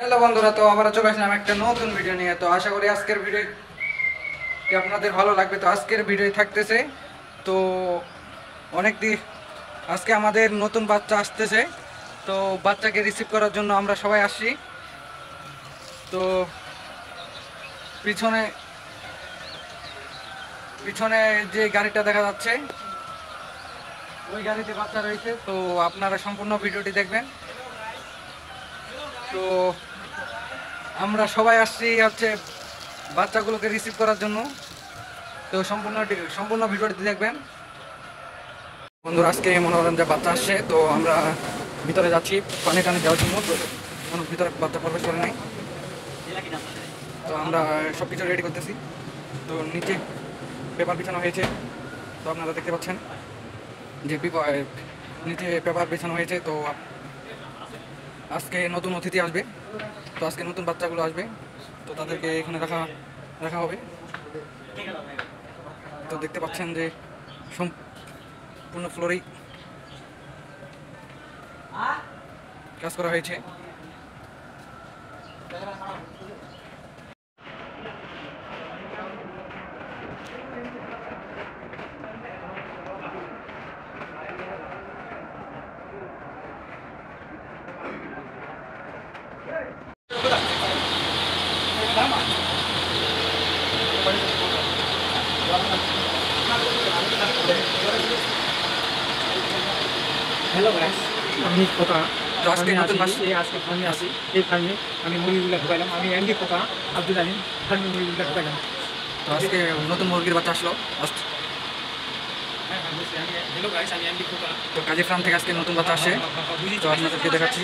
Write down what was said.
Hello বন্ধুরা, তো আবার চলে আসলাম একটা নতুন ভিডিও নিয়ে। তো আশা করি আজকের ভিডিওটি আপনাদের ভালো লাগবে। তো আজকের ভিডিও থাকতেছে তো অনেক দিন আজকে আমাদের নতুন বাচ্চা আসতেছে। তো বাচ্চাকে রিসিভ করার জন্য আমরা সবাই আসছি। তো পিছনে পিছনে যে গাড়িটা দেখা যাচ্ছে ওই গাড়িতে বাচ্চা রয়েছে। তো আপনারা সম্পূর্ণ ভিডিওটি দেখবেন। তো আমরা সবাই আসছি হচ্ছে বাচ্চাগুলোকে রিসিভ করার জন্য। তো সম্পূর্ণ ভিডিওটি দেখবেন বন্ধুরা। আজকে মনে করেন যে বাচ্চা আসছে, তো আমরা ভিতরে যাচ্ছি পানি টানি দেওয়ার জন্য। তো কোনো ভিতরে বাচ্চা প্রবেশ করে নাই, তো আমরা সব কিছু রেডি করতেছি। তো নিচে পেপার বিছানো হয়েছে, তো আপনারা দেখতে পাচ্ছেন যে নিচে পেপার বিছানো হয়েছে। তো আজকে নতুন অতিথি আসবে, তো আজকে নতুন বাচ্চাগুলো আসবে, তো তাদেরকে এখানে রাখা রাখা হবে। তো দেখতে পাচ্ছেন যে সম্পূর্ণ ফ্লোরেই কাজ করা হয়েছে। হ্যালো গাইস, আমি খোকা। তো আজকে নতুন আজকে ফার্মে আছি। এই ফার্মে আমি মুরগিগুলো ঢুকাইলাম। আমি এমডি খোকা আব্দুল আলিম ফার্মে মুরগিগুলো ঢুকাইলাম। তো আজকে নতুন মুরগির বাচ্চা আসলো। হ্যালো গাইস, আমি এমডি খোকা। তো কাজী ফার্ম থেকে আজকে নতুন বাচ্চা আসে, তো আপনাদেরকে দেখাচ্ছি।